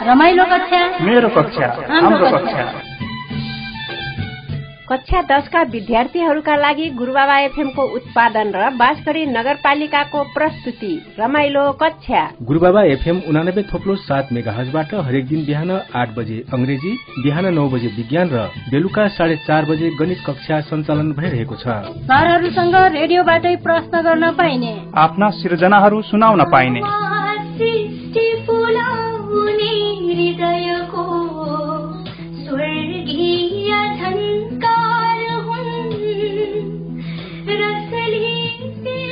रमाइलो कक्षा, मेरो कक्षा, हाम्रो कक्षा। कक्षा 10 का विद्यार्थीहरूका लागि गुरुबाबा एफएम को उत्पादन र बाँसगढी नगरपालिकाको प्रस्तुति रमाइलो कक्षा। गुरुबाबा एफएम 89.7 मेगाहर्जबाट हरेक दिन बिहान 8 बजे अंग्रेजी, बिहान 9 बजे विज्ञान र बेलुका 4:30 बजे गणित कक्षा सञ्चालन भइरहेको छ। सरहरूसँग रेडियोबाटै प्रश्न गर्न पाइने, आफ्ना सिर्जनाहरू सुनाउन पाइने।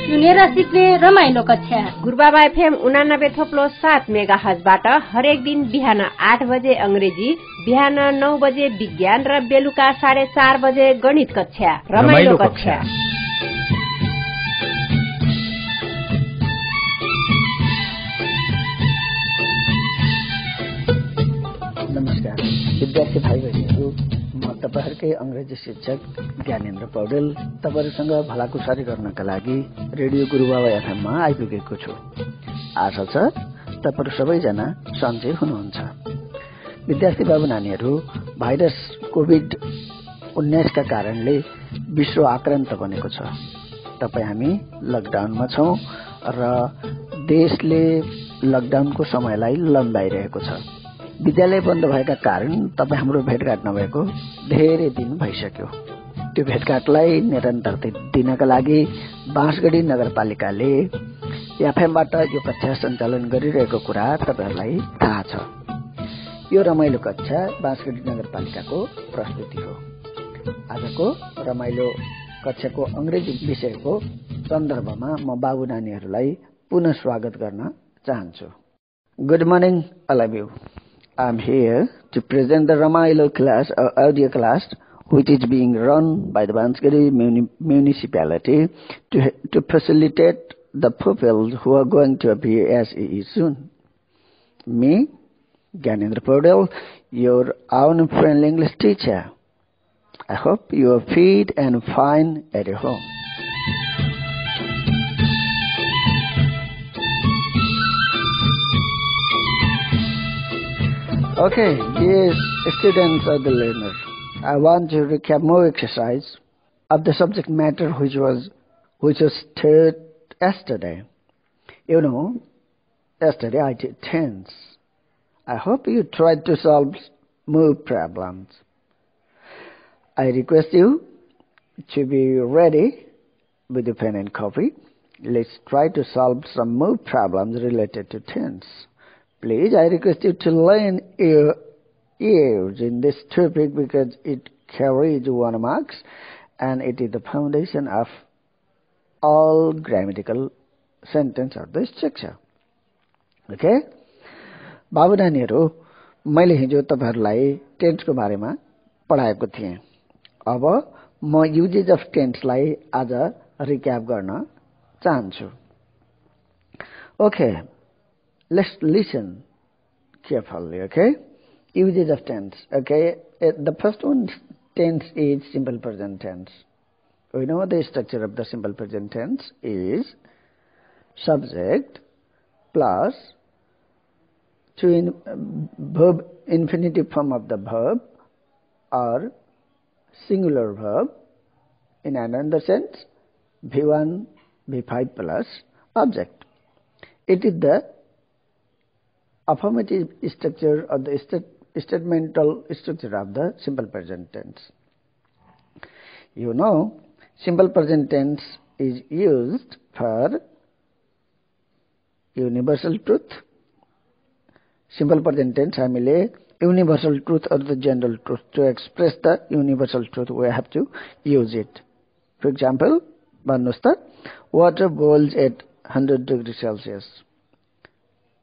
सुनेर सिक्ने रमाइलो कक्षा। गुरुबाबा एफएम 89.7 मेगाहर्जबाट हरेक दिन बिहान 8 बजे अंग्रेजी, बिहान 9 बजे विज्ञान र बेलुका 4:30 बजे गणित कक्षा रमाइलो कक्षा। नमस्कार विद्यार्थी भाइ बहिनीहरू, म तपाईहरुकै अंग्रेजी शिक्षक ज्ञानेन्द्र पौडेल तपाईहरुसँग भलाकुसारी गर्नका लागि रेडियो गुरुबाबा एफएम मा आइपुगेको छु। आशा छ तपाईहरु सबैजना सन्चै हुनुहुन्छ। विद्यार्थी बाबु नानीहरू, भाइरस कोभिड-19 का कारणले विश्व आक्रान्त बनेको छ। हामी लकडाउनमा छौं र देशले लकडाउनको समयलाई लम्बाइरहेको छ। विद्यालय बन्द भएका कारण तपाई हाम्रो भेटघाट नभएको धेरै दिन भइसक्यो। त्यो भेटघाटलाई निरन्तरता दिनका लागि बाँसगढी नगरपालिकाले एफएमबाट यो कक्षा सञ्चालन गरिरहेको कुरा तपाईहरुलाई थाहा छ। यो रमाइलो कक्षा बाँसगढी नगरपालिकाको प्रस्तुति हो। आजको रमाइलो कक्षाको अंग्रेजी विषयको सन्दर्भमा म बाबु नानीहरूलाई पुनः स्वागत गर्न चाहन्छु। Good morning, all of you. I'm here to present the Ramailo class, or audio class, which is being run by the Bansgiri municipality to facilitate the pupils who are going to appear SEE soon. Me, Gyanendra Paudel, your own friendly English teacher. I hope you are fit and fine at your home. Okay, dear students of the learner, I want to recap more exercise of the subject matter which was taught yesterday. You know, yesterday I did tense. I hope you tried to solve more problems. I request you to be ready with a pen and copy. Let's try to solve some more problems related to tense. Please, I request you to learn your ears in this topic because it carries 1 marks and it is the foundation of all grammatical sentence of the structure. Okay? बाबु नानीहरू, मैले हिजो तपाईहरुलाई टेन्सको बारेमा पढाएको थिएँ। अब म युजेज अफ टेन्सलाई आज रिक्याप गर्न चाहन्छु। Okay. Let's listen carefully, okay? Uses of tense, okay? The first one, tense is simple present tense. We know the structure of the simple present tense is subject plus verb infinitive form of the verb or singular verb. In another sense, V1, V5 plus object. It is the affirmative structure or the statemental structure of the simple present tense. You know, simple present tense is used for universal truth. Simple present tense हामीले universal truth or the general truth. To express the universal truth, we have to use it. For example, भन्नुस् त, water boils at 100 degrees Celsius.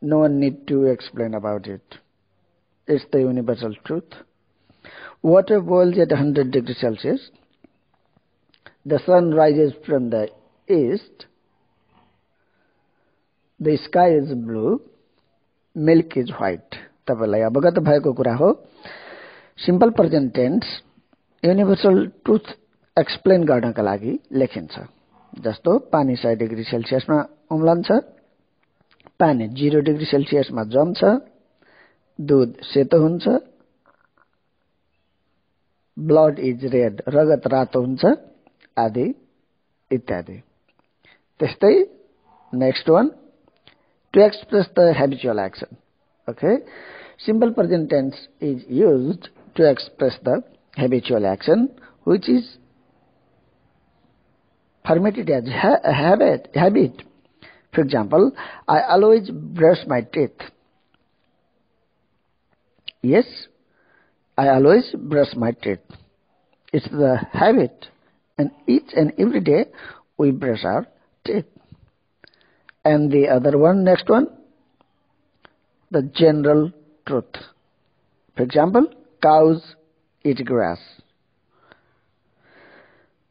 No one need to explain about it. It's the universal truth. Water boils at 100 degrees Celsius. The sun rises from the east. The sky is blue. Milk is white. तपाईलाई अवगत भएको कुरा हो। Simple present tense universal truth explain गर्नका लागि लेखिन्छ। जस्तो पानी 100 डिग्री सेल्सियसमा उम्लन्छ, पानी 0 डिग्री सेल्सियसमा जम्छ, दूध सेतो हुन्छ, ब्लड इज रेड, रगत रातो हुन्छ, आदि इत्यादि। त्यस्तै next one, to express the habitual action. Okay, simple present tense is used to express the habitual action which is formatted as a habit. For example, I always brush my teeth. Yes, I always brush my teeth. It's the habit, and each and every day we brush our teeth. And the other one, next one, the general truth. For example, cows eat grass.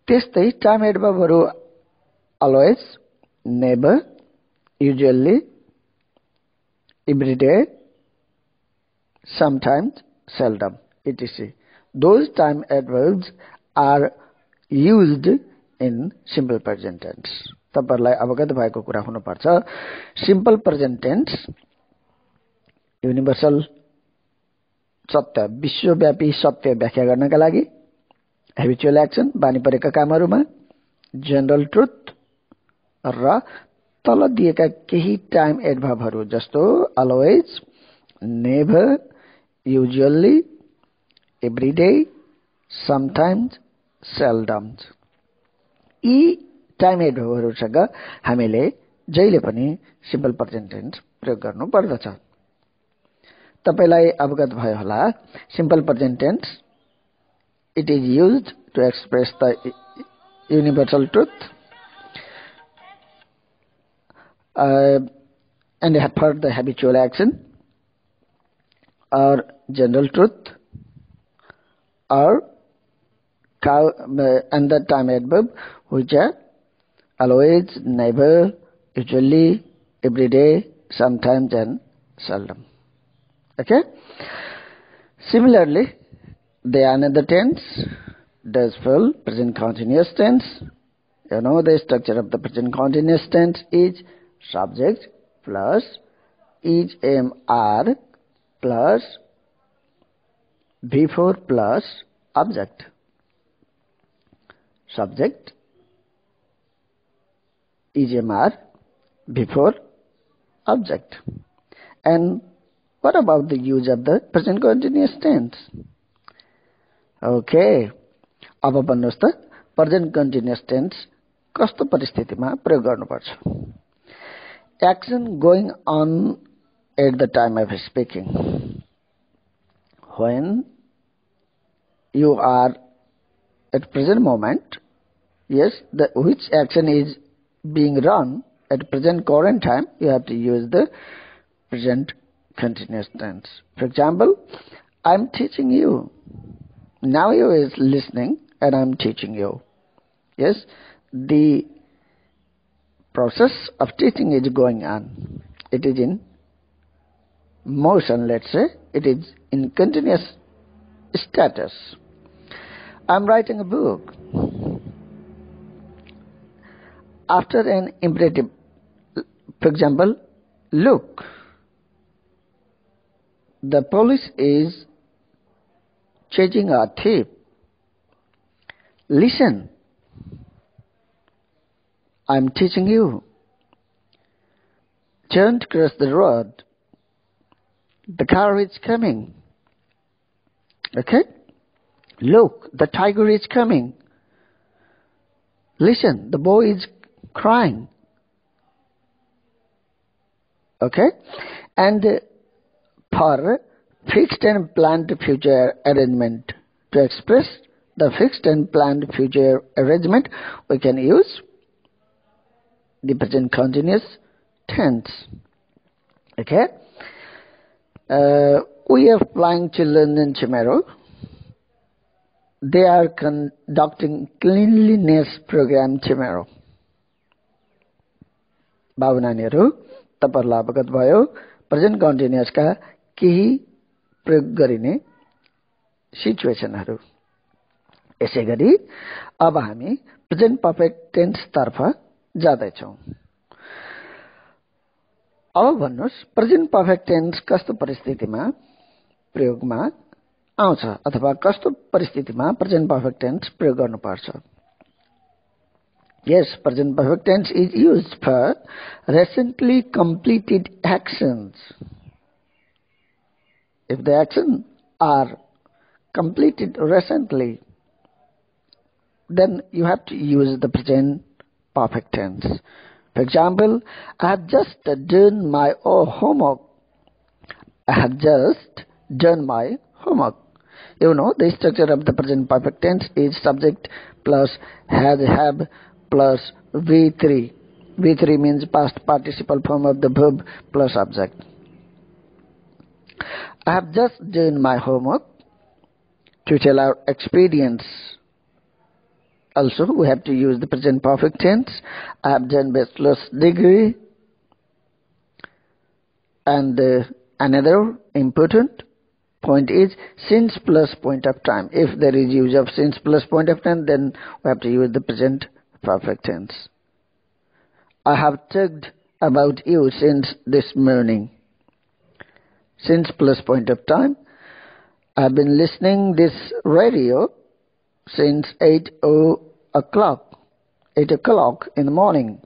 त्यस्तै time एडभर्बहरु always, never, usually, every day, sometimes, seldom, etc. Those time adverbs are used in simple present tense. तपाईहरुलाई अवगत भएको कुरा हुनुपर्छ। Simple present tense universal सत्य, विश्वव्यापी सत्य व्याख्या गर्नका लागि, हेबिचुअल एक्सन बानी परेका कामहरुमा, जनरल ट्रुथ र तल दिएका केही टाइम एडभर्बहरु जस्तो always, never, usually, everyday, sometimes, seldom. यी टाइम एडभर्बहरुसँग हामीले जहिले पनि सिम्पल प्रेजेन्ट टेन्स प्रयोग गर्नु पर्दछ। तपाईलाई अवगत भयो होला, simple present tense it is used to express the universal truth and for the habitual action or general truth or and the time adverb which are always, never, usually, every day, sometimes and seldom. Okay? Similarly, the another tense, does full present continuous tense. You know the structure of the present continuous tense is subject plus is am plus before plus object. Subject is am before object. And what about the use of the present continuous tense? Okay, अब भन्नुस् त present continuous tense कस्तो परिस्थितिमा प्रयोग गर्नुपर्छ। Action going on at the time of speaking, when you are at present moment, yes, which action is being run at present current time, you have to use the present continuous tense. For example, I'm teaching you. Now you is listening and I'm teaching you. Yes, the process of teaching is going on. It is in motion, let's say. It is in continuous status. I'm writing a book. After an imperative, for example, look, the police is chasing a thief. Listen, I'm teaching you. Don't cross the road. The car is coming. Okay? Look, the tiger is coming. Listen, the boy is crying. Okay? And for fixed and planned future arrangement, to express the fixed and planned future arrangement, we can use the present continuous tense. Okay? We have flying children in Chimero. They are conducting cleanliness program Chimero. बाबु नानीहरु, तपाईहरुलाई अवगत भयो present continuous का केही प्रयोग गरिने सिचुएसनहरु। यसैगरी अब हामी प्रेजेन्ट परफेक्ट टेन्स तर्फ जाँदै छौं। अब भन्नुस् प्रेजेन्ट परफेक्ट टेन्स कस्तो परिस्थितिमा प्रयोगमा आउँछ अथवा कस्तो परिस्थितिमा प्रेजेन्ट पर्फेक्ट टेन्स प्रयोग गर्नुपर्छ? Yes, present perfect tense is used for recently completed actions. If the actions are completed recently, then you have to use the present perfect tense. For example, I have just done my homework. I have just done my homework. You know, the structure of the present perfect tense is subject plus has, have, plus V3. V3 means past participle form of the verb plus object. I have just done my homework. To tell our experience, also we have to use the present perfect tense. I have done bachelor's degree. And another important point is since plus point of time. If there is use of since plus point of time, then we have to use the present perfect tense. I have talked about you since this morning. Since plus point of time. I have been listening this radio since 8 o'clock in the morning.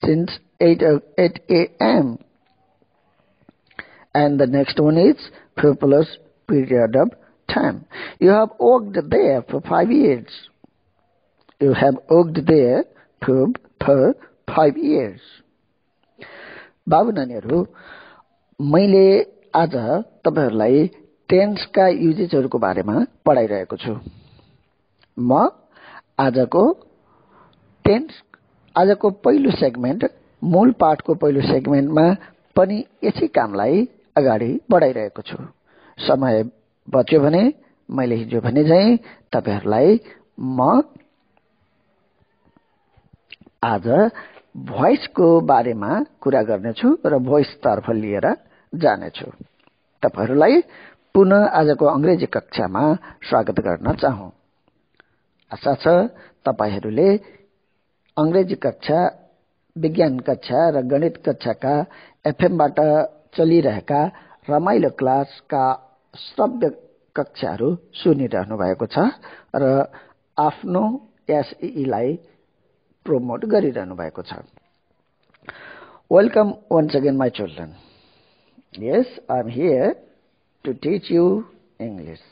Since 8 a.m. And the next one is for plus period of time. You have worked there for 5 years. You have worked there for 5 years. बाबु नानीहरु, मैले आज तपाईहरुलाई टेन्सका युजेसहरुको बारेमा पढाइरहेको छु। म आजको पहिलो सेगमेन्ट, मूल पाठको पहिलो सेगमेन्टमा पनि यसै कामलाई अगाडि बढाइरहेको छु। समय बच्यो भने मैले हिजो भने चाहिँ तपाईहरुलाई म आज भोइसको बारेमा कुरा गर्नेछु र भोइस तर्फ लिएर जानेछु। तपाईहरुलाई पुनः आजको अंग्रेजी कक्षामा स्वागत गर्न चाहौ। आशा छ तपाईहरुले अंग्रेजी कक्षा, विज्ञान कक्षा र गणित कक्षाका एफएम बाट चलिरहेका रमाइलो क्लासका श्रव्य कक्षाहरू सुनिरहनु भएको छ र आफ्नो एसईई लाई promote गरिरहनु भएको छ। Welcome once again my children. Yes, I am here to teach you English.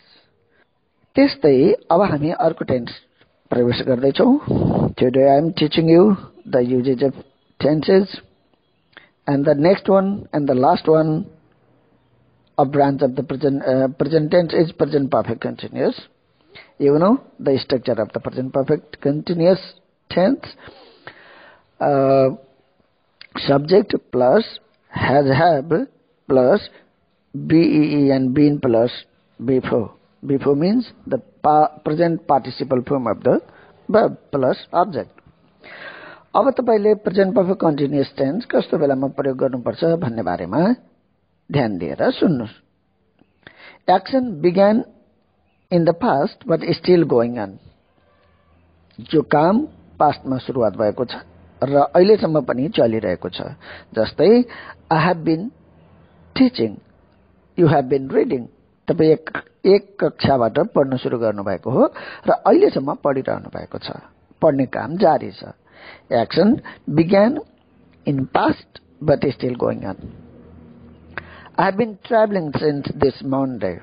त्यस्तै अब हामी अर्को टेन्स प्रवेश गर्दै छौं। Today I am teaching you the usage of tenses, and the next one and the last one of branch of the present tense is present perfect continuous. You know the structure of the present perfect continuous tense. Subject plus has, have plus bee and been plus before. Before means the present participle form of the verb plus object. अब तपाईले present perfect continuous tense कस्तो बेलामा प्रयोग गर्नुपर्छ भन्ने बारेमा ध्यान दिएर सुन्नुस्। Action began in the past but is still going on. जो काम पास्टमा सुरुवात भएको छ र अहिलेसम्म पनि चलिरहेको छ। जस्तै I have been teaching, you have been reading. तपाई एक कक्षाबाट पढ्न सुरु गर्नु भएको हो र अहिलेसम्म पढिरहनु भएको छ। पढ्ने काम जारी छ। Action began in past but is still going on. I have been traveling since this Monday.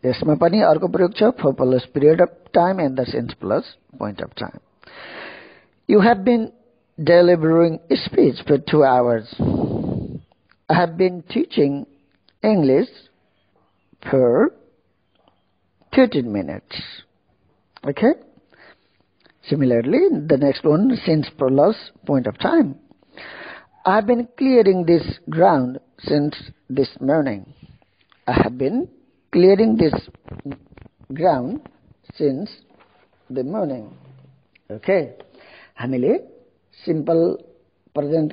यसमा पनि अर्को प्रयोग छ for plus period of time and the since plus point of time. You have been delivering a speech for 2 hours. I have been teaching English for 13 minutes. Okay? Similarly, the next one, since plus point of time. I have been clearing this ground since this morning. I have been clearing this ground since the morning. Okay? हामीले simple present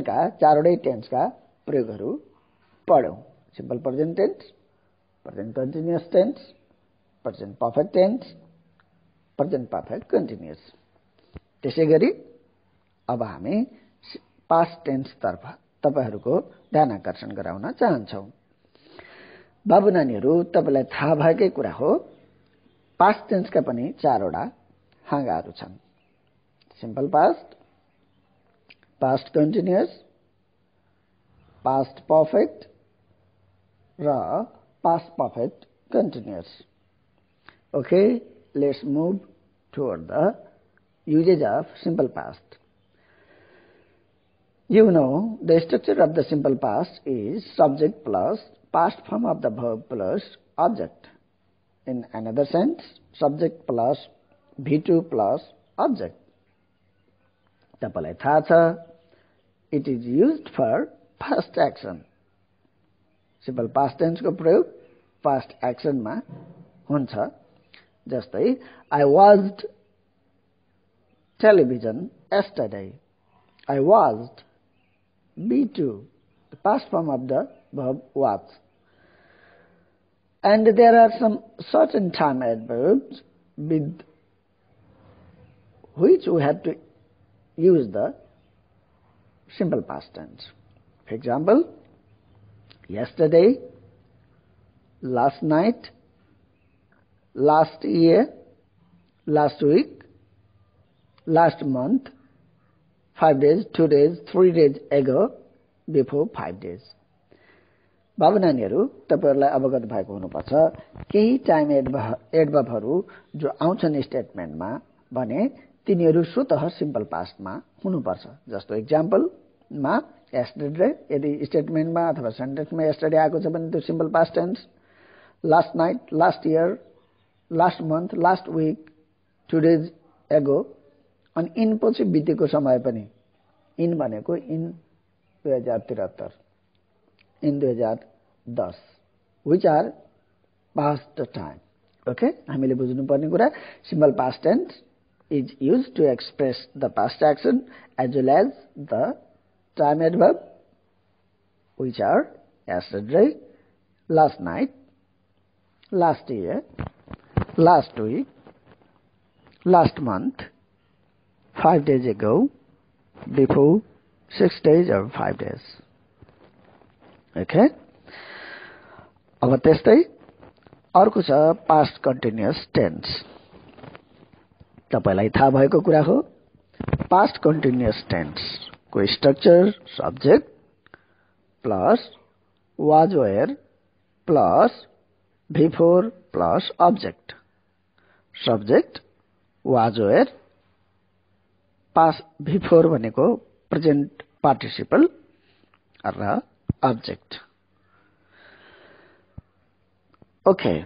का चारवटै tense का प्रयोगहरू पढ्यौं। Simple present tense, present continuous tense, present perfect tense, present perfect continuous. त्यसैगरी अब हामी past tense तर्फ तपाईहरुको ध्यान आकर्षण गराउन चाहन्छौं। बाबु नानीहरू तपाईलाई थाहा भएकै कुरा हो पास्ट टेन्सका पनि 4 वटा हाँगाहरू छन् simple past past continuous past perfect र past perfect continuous okay let's move toward the usage of simple past. You know, the structure of the simple past is subject plus past form of the verb plus object. In another sense, subject plus V2 plus object. तपाईलाई थाहा छ, it is used for past action. Simple past tense को प्रयोग past action मा हुन्छ जस्तै I watched television yesterday. I watched B2, the past form of the verb watch. And there are some certain time adverbs with which we have to use the simple past tense. For example, yesterday, last night, last year, last week, last month, 5 days, 2 days, 3 days ago, before 5 days. बाबु नानीहरू तपाईहरुलाई अवगत भएको हुनुपर्छ केही time एडभर्बहरु जो आउँछन् स्टेटमेन्टमा भने तिनीहरू स्वतः सिम्पल पास्टमा हुनुपर्छ जस्तो एक्जाम्पल मा यस्टरडे यदि स्टेटमेन्टमा अथवा सेन्टेन्समा यस्टरडे आएको छ भने त्यो simple past tense last night last year last month last week 2 days ago अनि इन पछि बितेको समय पनि इन भनेको in 2073 in 2010 which are past time okay हामीले बुझ्नु पर्ने कुरा simple past tense is used to express the past action as well as the time adverb which are yesterday last night last year last week last month 5 days ago before 6 days or 5 days okay अब त्यस्तै अर्को छ past continuous tense तपाईलाई थाहा भएको कुरा हो past continuous tense को structure subject plus was were plus before plus object subject was were past before भनेको present participle र object okay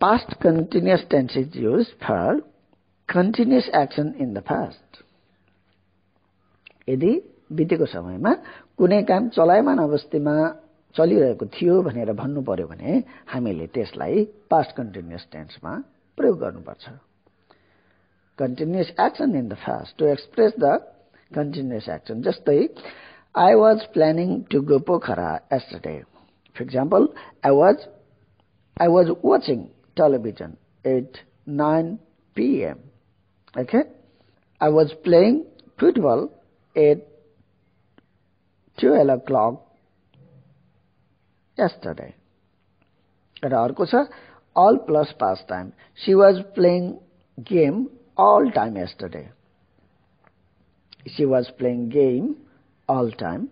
past continuous tense is used for continuous action in the past यदि बितेको समयमा कुनै काम चलायमान अवस्थामा चलिरहेको थियो भनेर भन्नु पर्यो भने हामीले त्यसलाई past continuous tense मा प्रयोग गर्नुपर्छ continuous action in the past to express the continuous action जस्तै I was planning to go Pokhara yesterday for example I was watching television at 9 p.m. okay I was playing football at 12 o'clock yesterday र अर्को छ all plus past time she was playing game all time yesterday she was playing game all time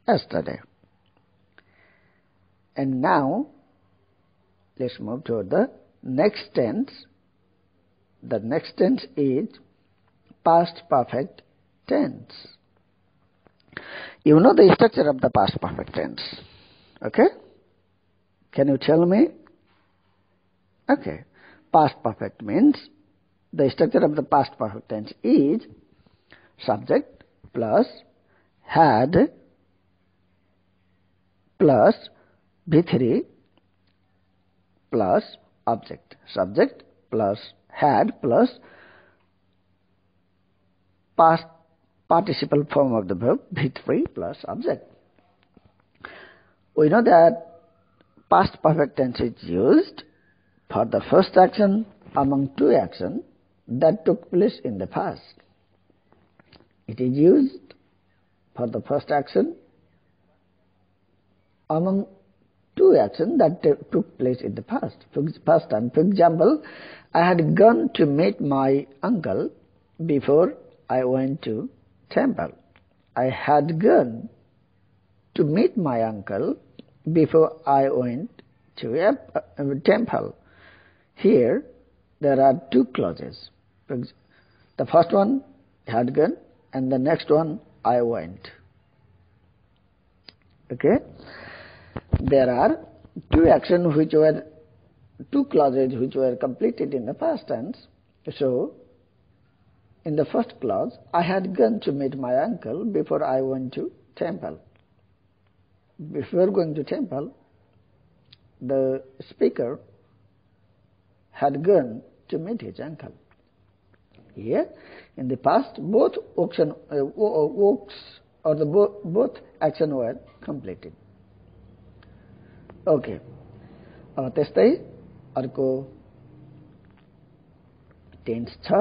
yesterday and now let's move to the next tense the next tense is past perfect tense you know the structure of the past perfect tense okay can you tell me okay past perfect means the structure of the past perfect tense is subject plus had plus V3 plus object subject plus had plus past participle form of the verb V3 plus object we know that past perfect tense is used for the first action among two actions that took place in the past. It is used for the first action among two actions that took place in the past time. For example, I had gone to meet my uncle before I went to temple. I had gone to meet my uncle before I went to a temple. Here, there are two clauses. The first one, had gone, and the next one, I went. Okay? There are two actions which were, two clauses which were completed in the past tense. So, in the first clause, I had gone to meet my uncle before I went to temple. Before going to temple, the speaker had gone to meet his uncle. Here, in the past, both action, both action were completed. Okay. अब त्यस्तै अर्को tense छ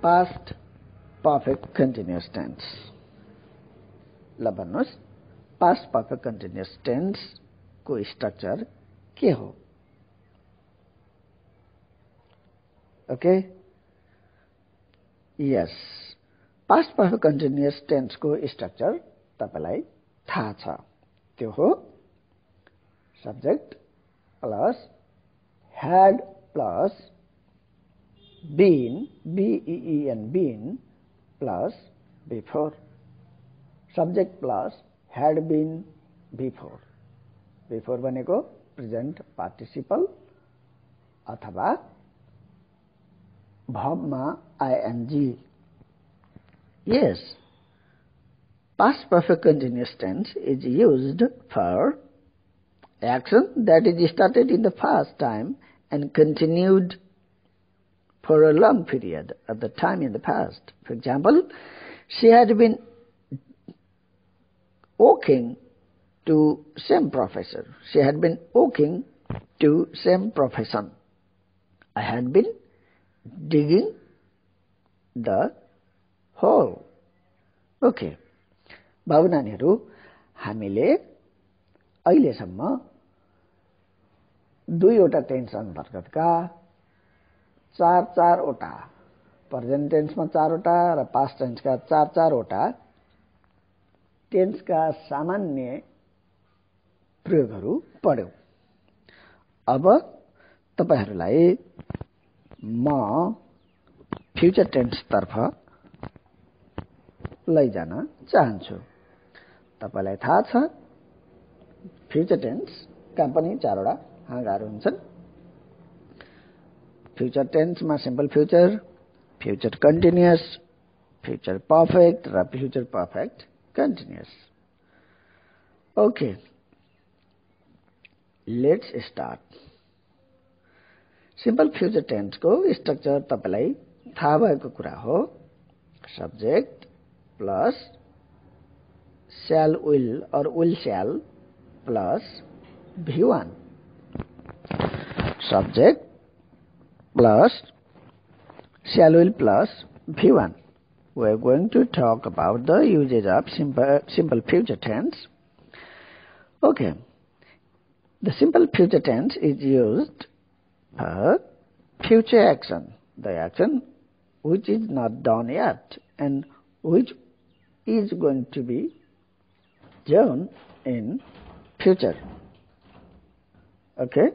past perfect continuous tense. ल भन्नुहोस् past perfect continuous tense को structure के हो? Okay, yes, past perfect continuous tense को स्ट्रक्चर तपाईलाई थाहा छ। त्यो हो subject plus had plus been, B-E-E-N, been plus before. Subject plus had been before. Before भनेको present participle अथवा verb मा ing. Yes, past perfect continuous tense is used for action that is started in the past time and continued for a long period of the time in the past. For example, she had been walking to same professor. She had been walking to same profession. I had been digging the hole. Okay. बाबु नानीहरु, हामीले अहिलेसम्म दुईवटा tense अन्तर्गतका चारवटा present टेन्समा चारवटा र past टेन्सका चारवटा टेन्सका सामान्य प्रयोगहरू पढ्यौं। अब तपाईहरुलाई म फ्युचर टेन्स तर्फ लैजान चाहन्छु। तपाईलाई थाहा छ फ्युचर टेन्स का पनि चारवटा भागहरू हुन्छन्। फ्युचर टेन्समा simple future, future continuous, future perfect र future perfect continuous. Okay, let's start. Simple future tense को स्ट्रक्चर तपाईलाई थाहा भएको कुरा हो। Subject plus shall will or will shall plus V1. Subject plus shall will plus V1. We are going to talk about the usage of simple future tense. Okay. The simple future tense is used for future action, the action which is not done yet and which is going to be done in future. Okay?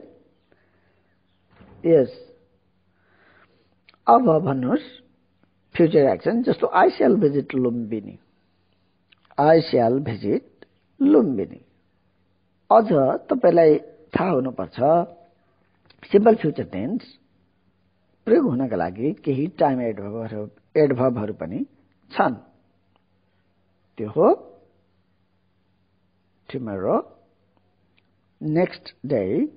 Yes. अब भन्नुस् future action जस्तो I shall visit Lumbini. I shall visit Lumbini. अझ तपाईलाई थाहा हुनुपर्छ simple future tense प्रयोग हुनका लागि केही टाइम एडभर्बहरु पनि छन्। त्यो हो tomorrow, next day,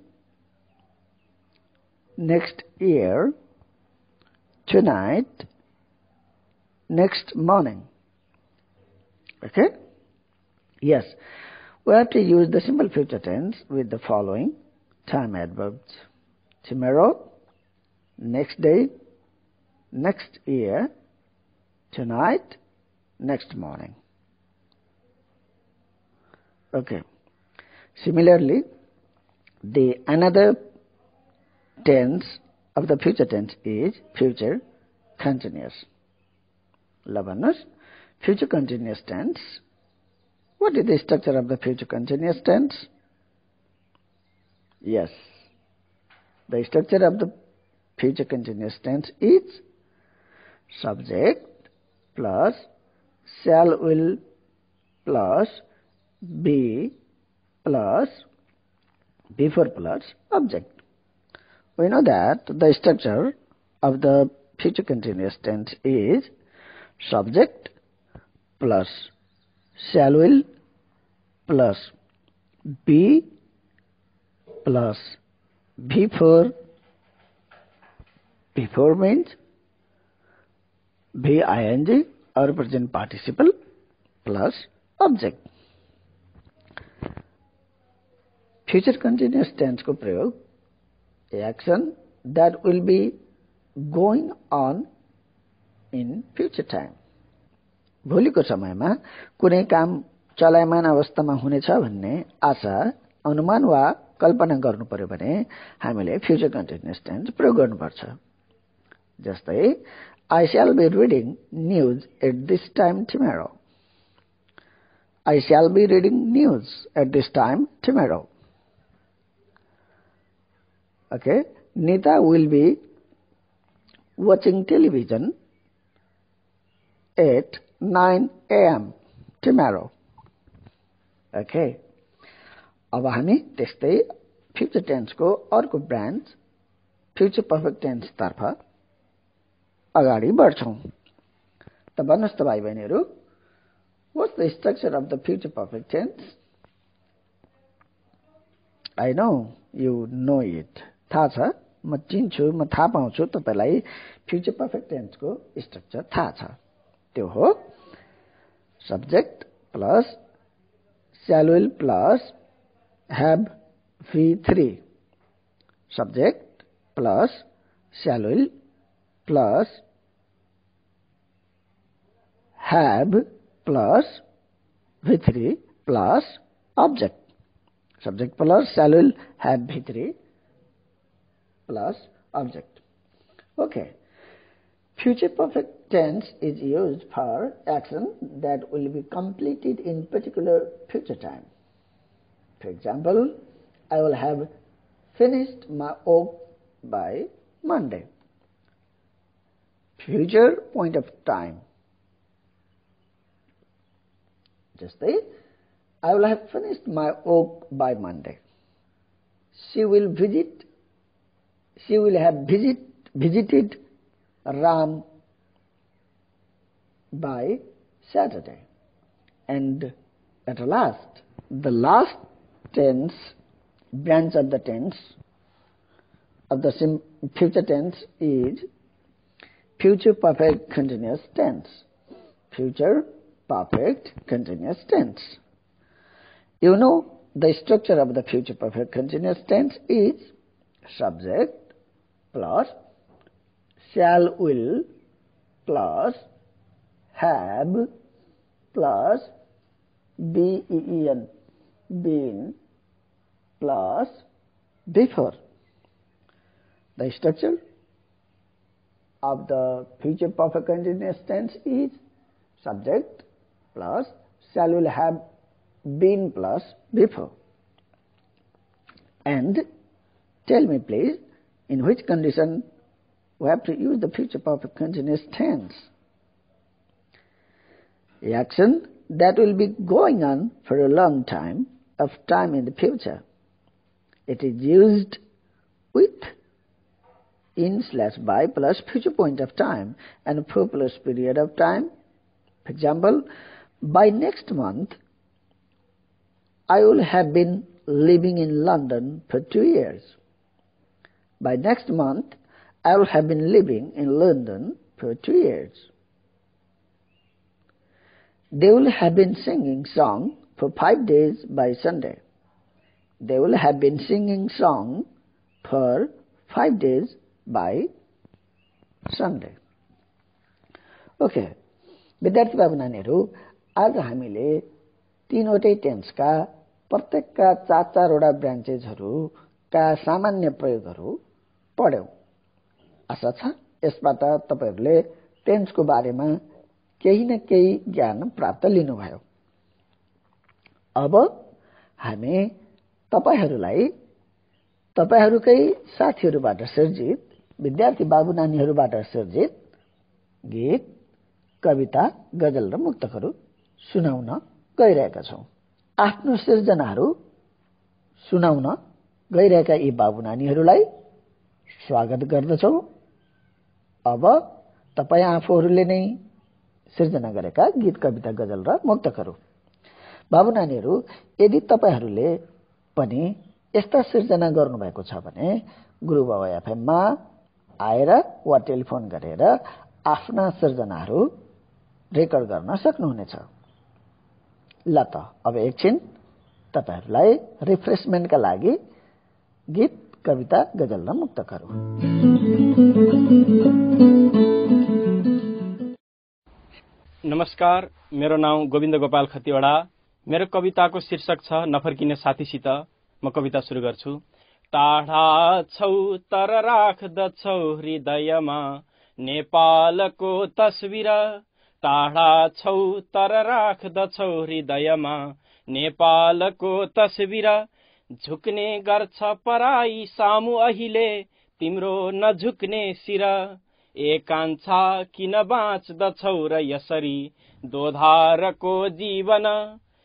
next year, tonight, next morning. Okay? Yes. We have to use the simple future tense with the following time adverbs. Tomorrow, next day, next year, tonight, next morning. Okay. Similarly, The another tense of the future tense is future continuous. ल भन्नुस् future continuous tense. What is the structure of the future continuous tense? Yes. The structure of the future continuous tense is subject plus shall will plus be plus before plus object. We know that the structure of the future continuous tense is subject plus shall will plus be plus before. Before means VING or present participle plus object. Future continuous tense को प्रयोग action that will be going on in future time. भोलिको समयमा कुनै काम चलायमान अवस्थामा हुनेछ भन्ने आशा अनुमान वा कल्पना गर्नु पर्यो भने हामीले फ्युचर कन्टिन्युअस टेन्स प्रयोग गर्नुपर्छ। जस्तै I shall be reading news at this time tomorrow. I shall be reading news at this time tomorrow. Okay, Nita will be watching television at 9 a.m. tomorrow. Okay. अब हामी त्यस्तै future tense को अर्को branch future perfect tense तर्फ अगाडि बढ्छौं। त भन्नुस् त भाइ बहिनीहरु, what's the structure of the future perfect tense? I know you know it. थाहा छ, म चिन्छु, म थाहा पाउँछु तपाईलाई फ्युचर पर्फेक्ट टेन्स को स्ट्रक्चर थाहा छ। त्यो हो subject plus shall will plus have V3. Subject plus shall will plus have plus V3 plus object. Subject plus shall will have V3 plus object. Okay. Future perfect tense is used for action that will be completed in particular future time. For example, I will have finished my work by Monday. Future point of time. Just say, I will have finished my work by Monday. She will have visited Ram by Saturday. And at last, the last tense, branch of the tense, of the future tense is future perfect continuous tense. Future perfect continuous tense. You know the structure of the future perfect continuous tense is subject plus shall will plus have plus been, been plus before. The structure of the future perfect continuous tense is subject plus shall will have been plus before. And tell me please, in which condition we have to use the future perfect continuous tense? The action that will be going on for a long time of time in the future. It is used with in/by plus future point of time and for plus period of time. For example, by next month, I will have been living in London for 2 years. By next month, I will have been living in London for 2 years. They will have been singing song for 5 days by Sunday. They will have been singing song for 5 days by Sunday. Okay. विद्यार्थी बाबु नानीहरु, आज हामीले तीनवटै टेन्सका प्रत्येकका 4-4 वटा ब्रान्चेसहरु का सामान्य प्रयोगहरू पढ्यौं। आशा छ यसबाट तपाईहरूले टेन्सको बारेमा केही न केही ज्ञान प्राप्त लिनुभयो। अब हामी तपाईहरूलाई तपाईहरूकै साथीहरूबाट सिर्जित विद्यार्थी बाबु नानीहरूबाट सिर्जित गीत, कविता, गजल र मुक्तकहरू सुनाउन गइरहेका छौं। आफ्नो सिर्जनाहरू सुनाउन गइरहेका यी बाबु नानीहरूलाई स्वागत गर्दछौं। अब तपाई आफूहरूले नै सिर्जना गरेका गीत, कविता, गजल र मुक्तकहरू। बाबु नानीहरू, यदि तपाईहरूले पनि यस्ता सिर्जना गर्नुभएको छ भने गुरुबाबा एफएममा आएर वा टेलिफोन गरेर आफ्ना सिर्जनाहरू रेकर्ड गर्न सक्नुहुनेछ। ल त अब एकछिन तपाईहरूलाई रिफ्रेशमेन्टका लागि गीत, कविता, गजल र मुक्तकहरू। नमस्कार, मेरो नाम गोविन्द गोपाल खतिवडा। मेरो कविताको शीर्षक छ नफर्किने साथीसित। म कविता सुरु गर्छु। टाढा छौ तर राख्दछौ हृदयमा नेपालको तस्बिर। टाढा छौ तर राख्दछौ हृदयमा नेपालको तस्बिर। झुक्ने गर्छ पराई सामु अहिले तिम्रो नझुक्ने शिर। एकान्छा किन बाँच्दछौ र यसरी दोधारको जीवन।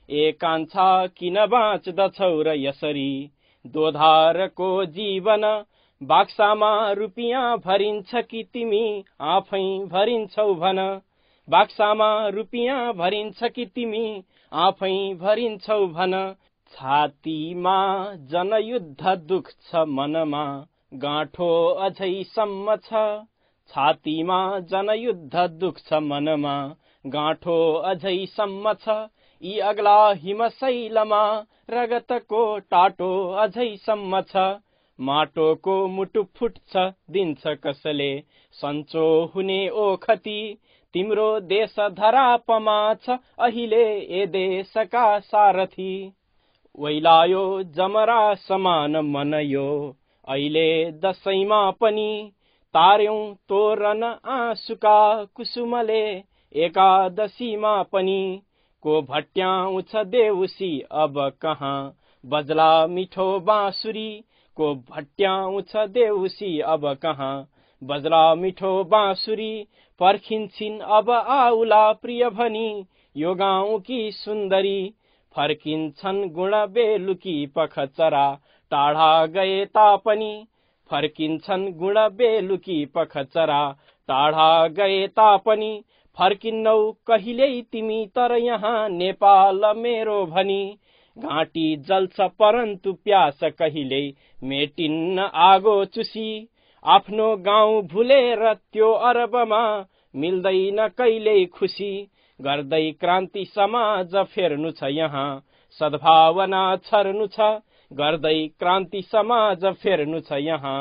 एकान्छा किन बाँच्दछौ र यसरी दोधारको जीवन। बाक्सामा रुपियाँ भरिन्छ कि तिमी आफै भरिन्छौ भन। बाक्सामा रुपियाँ भरिन्छ कि तिमी आफै भरिन्छौ भन। छातीमा जनयुद्ध दुख्छ मनमा गाँठो अझैसम्म छ। छातीमा जनयुद्ध दुख्छ मनमा गाँठो अझैसम्म छ। यी अग्ला हिमशैलमा रगतको टाटो अझैसम्म छ। माटोको मुटु फुट्छ दिन्छ कसले सन्चो हुने ओखती। तिम्रो देश धरापमा छ अहिले ए देशका सारथी। वैलायो जमरा समान मन यो अहिले दशैंमा पनि। तार्यौं तोरण आँसुका कुसुमले एकादशीमा पनि। को भट्याउँछ देउसी अब कहाँ बजला मिठो बाँसुरी। को भट्याउँछ देउसी अब कहाँ बजला मिठो बाँसुरी। पर्खिन्छिन् अब आउला प्रिय भनी यो गाउँकी सुन्दरी। फर्किन्छन् गुण बेलुकी पखचरा टाढा गए तापनि। फर्किन्छन् गुण बेलुकी पखचरा टाढा गए तापनि। फर्किन्नौ कहिल्यै तिमी तर यहाँ नेपाल मेरो भनी। घाँटी जल्छ परन्तु प्यास कहिल्यै मेटिन्न आगो चुसी। आफ्नो गाउँ भुलेर त्यो अरबमा मिल्दैन कहिल्यै खुसी। गर्दै क्रान्ति समाज फेर्नु छ यहाँ सद्भावना छर्नु छ। गर्दै क्रान्ति समाज फेर्नु छ यहाँ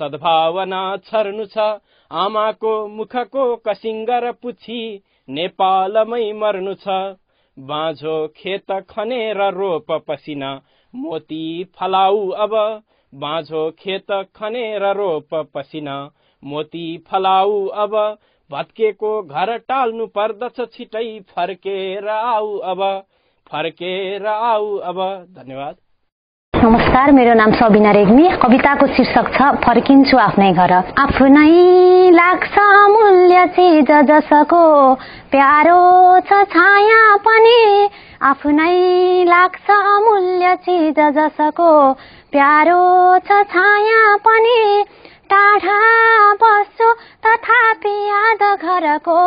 सद्भावना छर्नु छ। आमाको मुखको कसिङ्गर पुछी नेपालमै मर्नु छ। बाँझो खेत खनेर रोप पसिना मोती फलाऊ अब। बाँझो खेत खनेर रोप पसिना मोती फलाऊ अब। भत्केको घर टाल्नु पर्दछ छिटै फर्केर आऊ अब। फर्केर आऊ अब। धन्यवाद। नमस्कार, मेरो नाम सबिना रेग्मी। कविताको शीर्षक छ फर्किन्छु आफ्नै घर। आफ्नै लाग्छ अमूल्य चीज जसको प्यारो छ छाया पनि। आफ्नै लाग्छ अमूल्य चीज जसको प्यारो छ छाया पनि। टाढा बस्छु तथापि याद घरको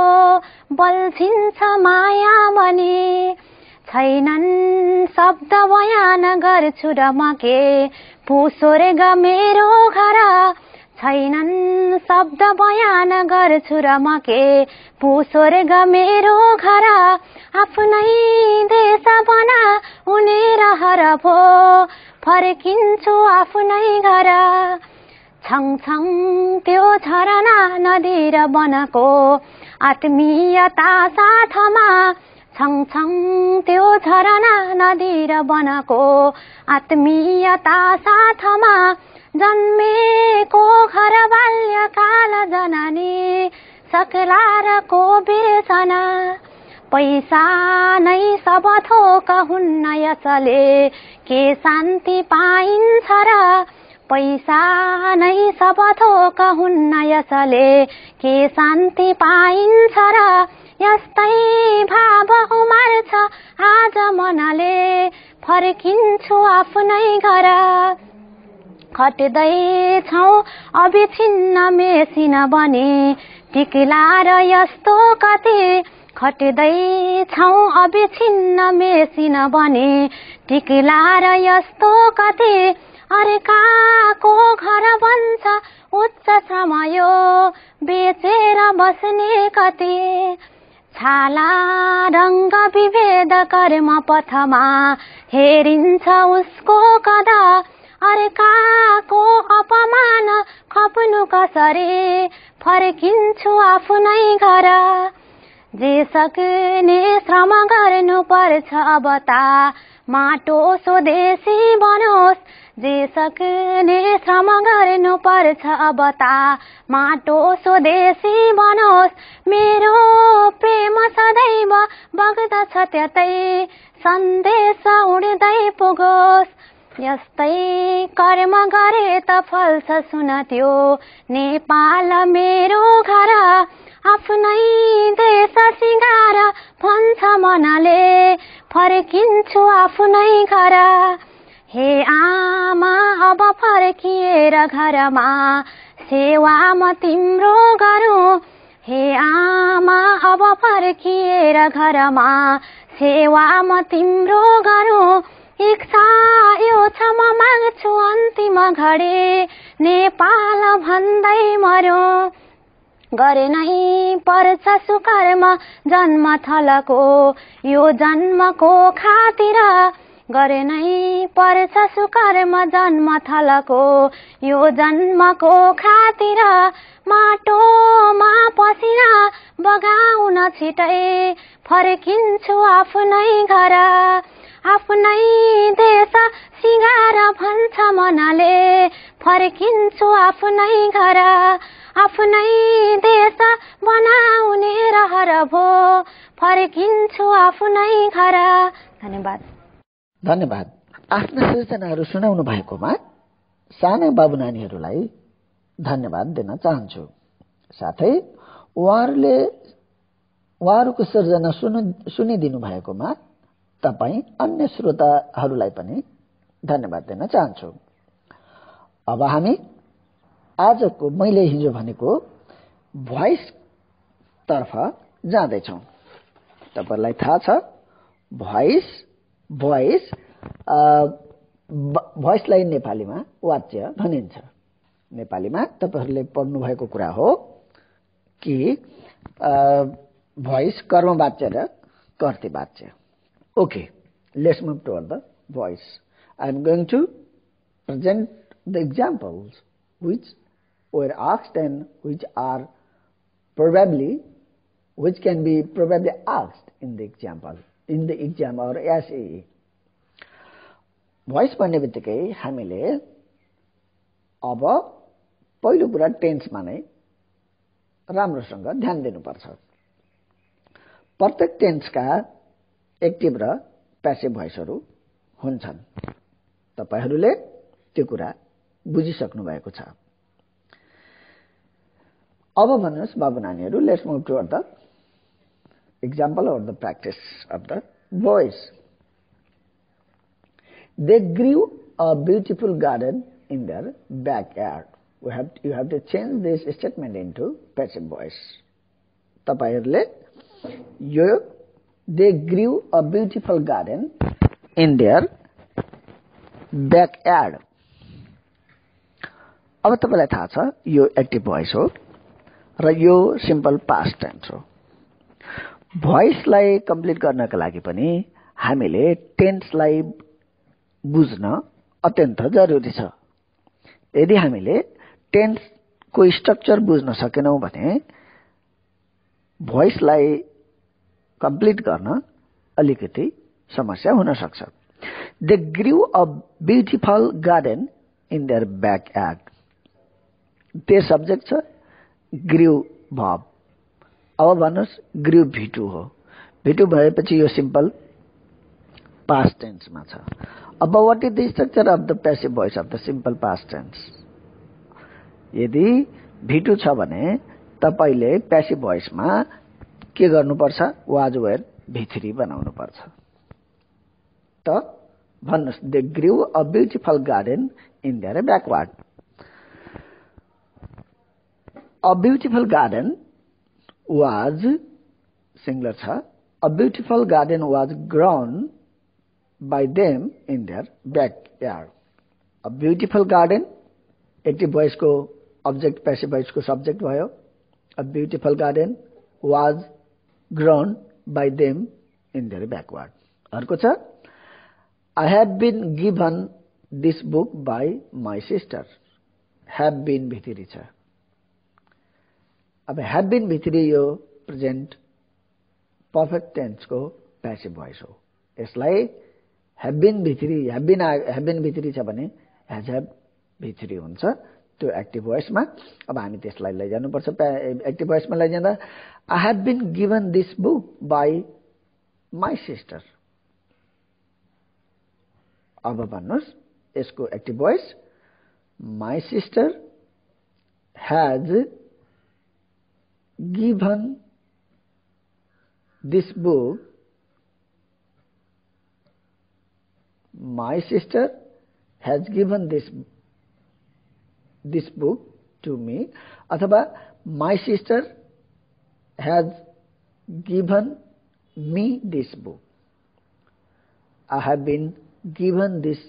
बल्झिन्छ माया बनी। छैनन् शब्द बयान गर्छु र म के पुसोरे ग मेरो घर। छैनन् शब्द बयान गर्छु र म के पुसोरे ग मेरो घर। आफ्नै देश बना हुने रहर भो फर्किन्छु आफ्नै घर। छङछङ त्यो झरना नदी र वनको आत्मीयता साथमा। छङछङ त्यो झरना नदी र वनको आत्मीयता साथमा जन्मेको घर बाल्यकाल जननी सकलारको बिर्सना पैसा नै सब थोक हुन्न यसले के शान्ति पाइन्छ र पैसा नै सब थोक हुन्न यसले के शान्ति पाइन्छ र यस्तै भाव उमार्छ आज मनले फर्किन्छु आफ्नै घर खट्दैछौ अविछिन्न मेसिन बने टिक्ला र यस्तो कति खट्दैछौ अविछिन्न मेसिन बने टिक्ला र यस्तो कति अर्काको घर बन्छ उच्च श्रम यो बेचेर बस्ने कति छाला रङ्ग विभेद कर्म पथमा हेरिन्छ उसको कदा अर्काको अपमान खप्नु कसरी फर्किन्छु आफ्नै घर जे सक्ने श्रम गर्नु पर्छ अब त माटो स्वदेशी बनोस् जे सक्ने श्रम गर्नु पर्छ अब त माटो स्वदेशी बनोस् मेरो प्रेम सदैव बग्दछ त्यतै सन्देश उड्दै पुगोस् यस्तै कर्म गरे त फल्छ सुन त्यो नेपाल मेरो घर आफ्नै देश सिंगार भन्छ मनले फर्किन्छु आफ्नै घर हे आमा अब फर्किएर घरमा सेवा म तिम्रो गरौँ हे आमा अब फर्किएर घरमा सेवा म तिम्रो गरौँ इच्छा यो छ म माग्छु अन्तिम घडी नेपाल भन्दै मर्यो गरे नै पर्छ सुकर्म जन्म थलको यो जन्मको खातिर गरे नै पर्छ सुकर्म जन्म थलको यो जन्मको खातिर माटोमा पसिना बगाउन छिटै फर्किन्छु आफ्नै घर आफ्नै देश सिंगार भन्छ मनले फर्किन्छु आफ्नै घर आफ्नै देश बनाउने रहर भो फर्किन्छु आफ्नै घर धन्यवाद धन्यवाद आफ्ना सृजनाहरू सुनाउनु भएकोमा साना बाबु नानीहरूलाई धन्यवाद दिन चाहन्छु साथै उहाँहरूको सृजना सुनिदिनु भएकोमा तपाई अन्य श्रोताहरूलाई पनि धन्यवाद दिन चाहन्छु अब हामी आजको मैले हिजो भनेको भोइस तर्फ जाँदैछौँ तपाईलाई थाहा छ भोइसलाई नेपालीमा वाच्य भनिन्छ नेपालीमा तपाईहरूले पढ्नु भएको कुरा हो कि भोइस कर्म वाच्य र कर्तृ वाच्य Okay, let's move toward the voice. I am going to present the examples which were asked and which can be probably asked in the exam or SAE. Voice भन्ने बित्तिकै हामीले अब पहिलो कुरा टेन्समा नै राम्रोसँग ध्यान दिनुपर्छ प्रत्येक टेन्सका एक्टिभ र प्यासिभ भोइसहरू हुन्छन् तपाईहरूले त्यो कुरा बुझिसक्नु भएको छ अब भन्नुस् बाबु नानीहरू let's move toward the example or the practice of the voice they grew a beautiful garden in their backyard you have to change this statement into passive voice तपाईहरूले यो they grew a beautiful garden in their backyard अब तपाईलाई थाहा छ यो active voice हो र यो सिम्पल पास्ट टेन्स हो भोइसलाई कम्प्लिट गर्नका लागि पनि हामीले टेन्सलाई बुझ्न अत्यन्त जरुरी छ यदि हामीले टेन्सको स्ट्रक्चर बुझ्न सकेनौं भने भोइसलाई कम्प्लिट गर्न अलिकति समस्या हुन सक्छ। They grew a beautiful garden in their backyard. त्यो सब्जेक्ट छ, ग्रू भर्ब। अब भन्नुहोस् ग्रू V2 हो। V2 भएपछि यो सिम्पल पास्ट टेन्समा छ। अब what is the structure of the passive voice of the simple past tense? यदि V2 छ भने तपाईले पैसिभ भोइसमा के गर्नुपर्छ? वाज वेयर V3 बनाउनु पर्छ। त भन्नुहोस् they grew a beautiful garden in their backyard. A beautiful garden was singular छ। A beautiful garden was grown by them in their backyard. A beautiful garden, active voice को object, passive voice को subject भयो। A beautiful garden was grown by them in their backyard. अर्को छ I have been given this book by my sister. Have been भित्री छ। अब have been भित्री यो प्रेजेन्ट पर्फेक्ट टेन्स को पैसिभ भोइस हो। यसलाई have been भित्री छ भने has have भित्री हुन्छ त्यो एक्टिभ भोइसमा। अब हामी त्यसलाई लैजानुपर्छ active भोइसमा लैजाँदा I have been given this book by my sister। अब भन्नुहोस् यसको active voice my sister has given this book, my sister has given this book to me, अथवा my sister has given me this book. I have been given this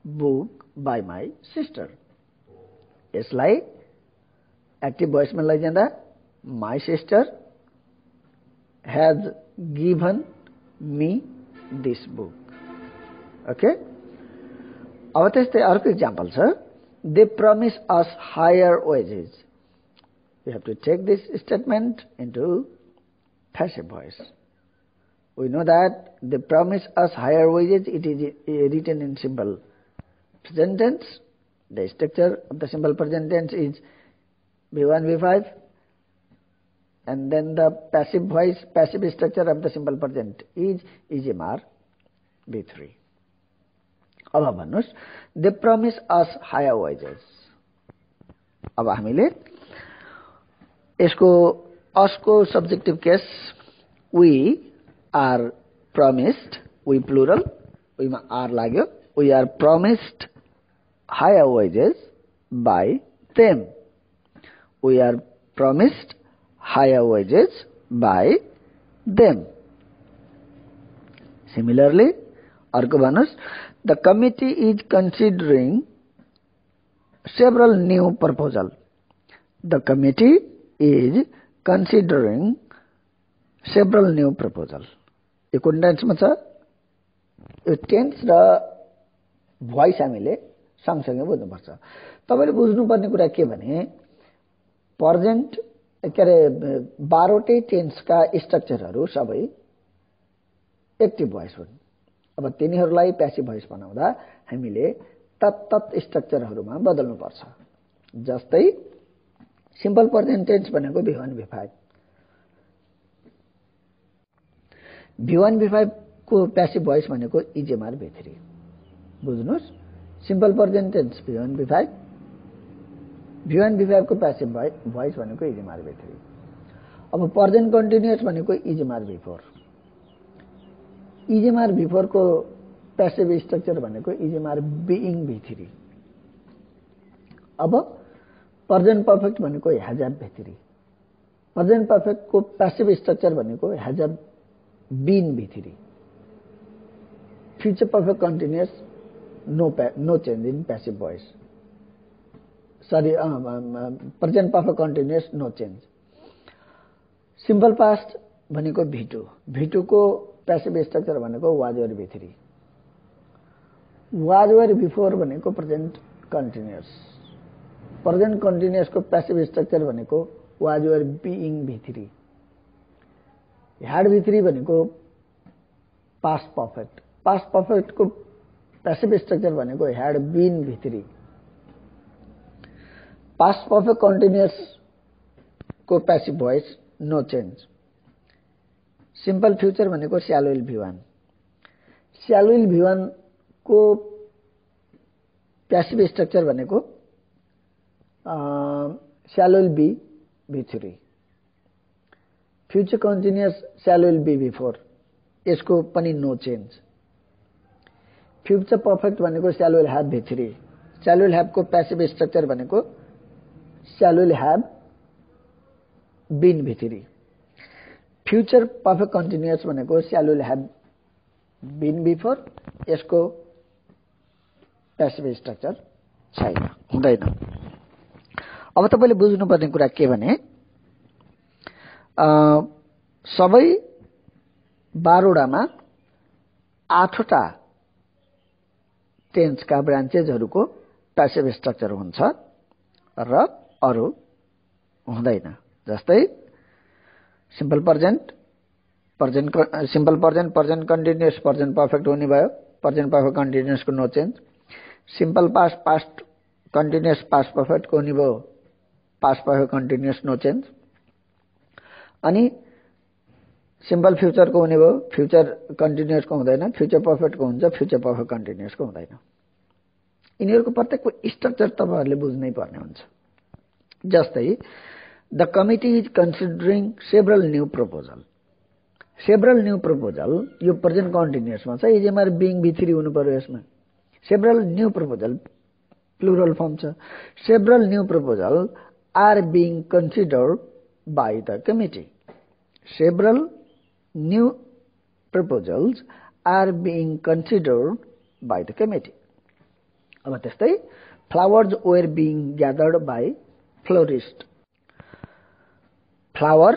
book by my sister. यसलाई active भोइसमा लैजाँदा my sister has given me this book. Okay? अब त्यस्तै अर्को example छ they promise us higher wages. We have to take this statement into passive voice. We know that they promise us higher wages. It is written in simple present tense. The structure of the simple present tense is V1, V5, and then the passive voice, passive structure of the simple present is EGMR V3. अब भन्नुस् they promise us higher wages. अब हामीले यसको us को subjective case we are promised, we plural, we मा are लाग्यो, we are promised higher wages by them. We are promised higher wages by them. Similarly, अर्को भन्नुस् the committee is considering several new proposals. The committee is considering several new proposals. यो कुन टेन्समा छ? यो tense र voice हामीले सँगसँगै बुझ्नुपर्छ। तपाईले बुझ्नुपर्ने कुरा के भने प्रेजेन्ट के अरे 12वटै टेन्सका स्ट्रक्चरहरू सबै एक्टिभ भोइस हुन्। अब तिनीहरूलाई प्यासिभ भोइस बनाउँदा हामीले तत्त स्ट्रक्चरहरूमा बदल्नु पर्छ। जस्तै सिम्पल प्रेजेन्ट टेन्स भनेको V1 V5, V1 V5 को प्यासिभ भोइस भनेको इजेमआर V3। बुझ्नुस्, simple present tense V1 V5, V1 V5 को प्यासिभ भोइस भनेको इजेमआर V3। अब प्रेजेन्ट कन्टिन्युअस भनेको इजेमआर V4, इजेमआर V4 को प्यासिभ स्ट्रक्चर भनेको इजेमआर बीइङ V3। अब प्रेजेन्ट पर्फेक्ट भनेको has have V3, present perfect को प्यासिभ स्ट्रक्चर भनेको has have been V3। Future perfect continuous no change in passive voice. Sorry, present perfect continuous no change. Simple past भनेको V2, V2 को passive structure भनेको was were V3, was were V4 भनेको present continuous, present continuous को passive structure भनेको was were being V3, had V3 भनेको past perfect. Past पर्फेक्टको passive structure भनेको had been भित्री। पास्ट पर्फेक्ट कन्टिन्युअस को passive voice no change. Simple future भनेको shall will be one. Shall will be one को passive structure भनेको shall will be V3। Future continuous shall will be V4, यसको पनि no change. Future perfect भनेको shall will have V3। Shall will have को passive structure भनेको shall will have been V3। Future perfect continuous भनेको shall will have been V4, यसको passive structure छैन, हुँदैन। अब तपाईले बुझ्नुपर्ने कुरा के भने सबै 12वटामा 8वटा टेन्सका ब्रान्चेजहरूको प्यासिभ स्ट्रक्चर हुन्छ र अरु हुँदैन। जस्तै simple present, simple present, present continuous, present perfect हुने भयो, प्रेजेन्ट पर्फेक्ट कन्टिन्युअसको no change. Simple past, past continuous past पर्फेक्टको हुने भयो, past perfect continuous no change. अनि सिम्पल फ्युचरको हुने भयो, फ्युचर कन्टिन्युअसको हुँदैन, फ्युचर पर्फेक्टको हुन्छ, फ्युचर पर्फेक्ट कन्टिन्युअसको हुँदैन। यिनीहरूको प्रत्येकको स्ट्रक्चर तपाईहरुले बुझ्नै पर्ने हुन्छ। जस्तै the committee is considering several new proposal. Several new proposal यो प्रेजेन्ट कन्टिन्युअसमा छ, इजएमआर बीइङ V3 हुनु पर्यो यसमा। Several new proposal plural form छ। Several new proposal are being considered by the committee. Several new proposals are being considered by the committee. अब त्यस्तै flowers were being gathered by florist. Flower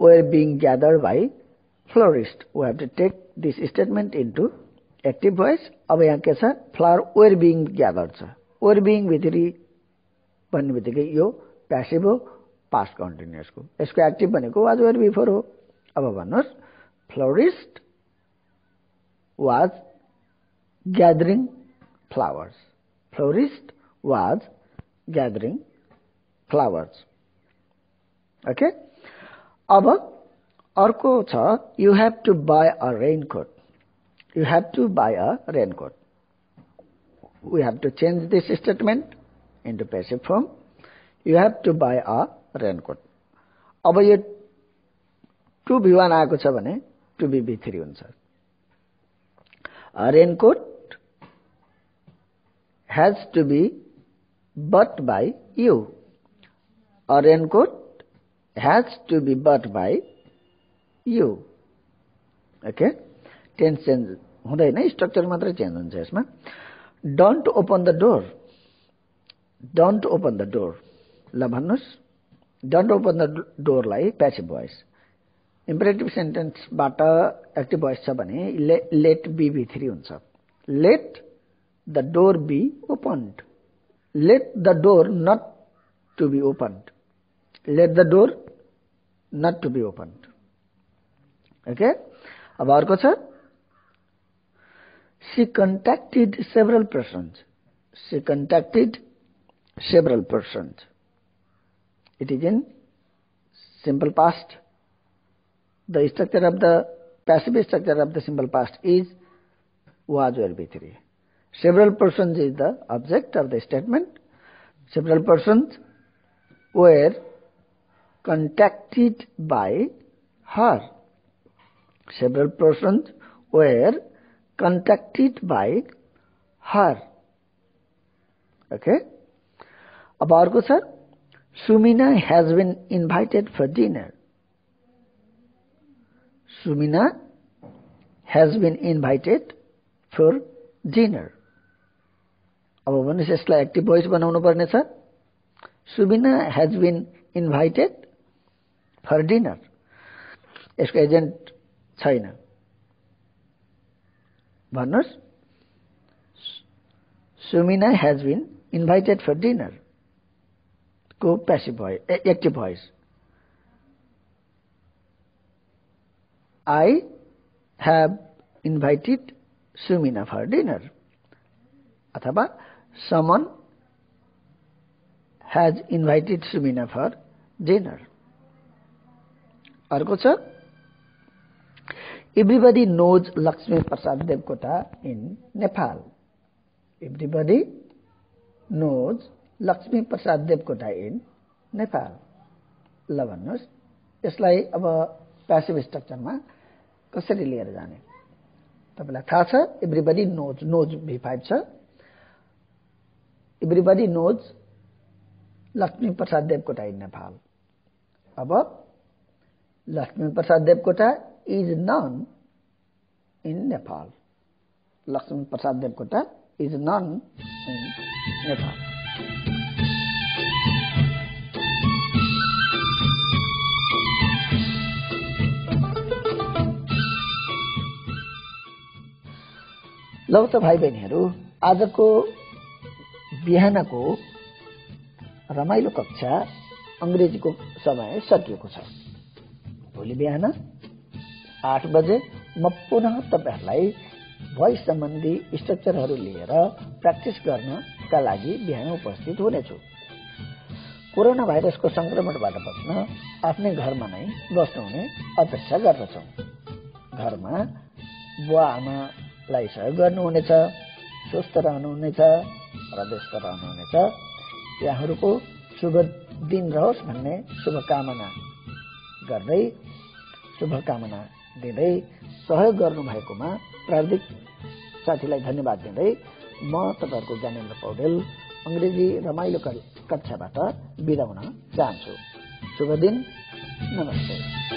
were being gathered by florist. We have to take this statement into active voice. अब यहाँ के छ, flower were being gathered छ। were being V3 भन्ने बित्तिकै यो प्यासिभ हो पास्ट कन्टिन्युअस को। यसको एक्टिभ भनेको वाज वेयर बिफोर हो। अब भन्नुहोस् florist was gathering flowers. Florist was gathering flowers. Okay. अब अर्को छ you have to buy a raincoat. You have to buy a raincoat. We have to change this statement into passive form. You have to buy a raincoat. अब यो to V1 आएको छ भने to V3 हुन्छ। A raincoat has to be bought by you. A raincoat has to be bought by you. Okay? Tense change हुँदैन, structure मात्रै change हुन्छ यसमा। Don't open the door. Don't open the door. ल भन्नुस् don't open the door लाई passive voice. Imperative sentence बाट active voice छ भने लेट बी V3 हुन्छ। Let the door be opened. Let the door not to be opened. Let the door not to be opened. Okay. अब अर्को छ she contacted several persons. She contacted several persons. It is in simple past. The structure of the passive structure of the simple past is was were V3. Several persons is the object of the statement. Several persons were contacted by her. Several persons were contacted by her. Okay. अब अर्को छ Sumina has been invited for dinner. Sumina has been invited for dinner. अब भन्नुहोस् यसलाई active voice बनाउनु पर्ने छ। Sumina has been invited for dinner. यसको एजेन्ट छैन। भन्नुहोस् Sumina has been invited for dinner. को passive voice, active voice. I have invited Sumina for dinner अथवा someone has invited Sumina for dinner. अर्को छ Everybody knows Lakshmi Prasad Devkota in Nepal. Everybody knows Lakshmi Prasad Devkota in Nepal. ल भन्नुहोस् यसलाई अब passive स्ट्रक्चरमा कसरी लिएर जाने तपाईलाई थाहा छ एभ्रीबडी नोज V5 छ everybody knows Lakshmi Prasad Devkota in Nepal. अब Lakshmi Prasad Devkota is known in Nepal. Lakshmi Prasad Devkota is known in Nepal. लौ त भाइ बहिनीहरू आजको बिहानको रमाइलो कक्षा अंग्रेजीको समय सकिएको छ भोलि बिहान 8 बजे म पुनः तपाईहरुलाई भोइस सम्बन्धी स्ट्रक्चरहरू लिएर प्र्याक्टिस गर्नका लागि बिहान उपस्थित हुनेछु कोरोना भाइरसको संक्रमणबाट बच्न आफ्नै घरमा नै बस्नुहुने अपेक्षा गर्दछौं घरमा बुवा आमालाई सहयोग गर्नुहुनेछ स्वस्थ रहनुहुनेछ र व्यस्त रहनुहुनेछ यहाँहरुको शुभ दिन रहोस् भन्ने शुभकामना गर्दै शुभकामना दिँदै सहयोग गर्नु भएकोमा प्राविधिक साथीलाई धन्यवाद दिँदै म तपाईहरुको ज्ञानेन्द्र पौडेल अंग्रेजी रमाइलो कक्षाबाट बिदा हुन चाहन्छु शुभ दिन नमस्ते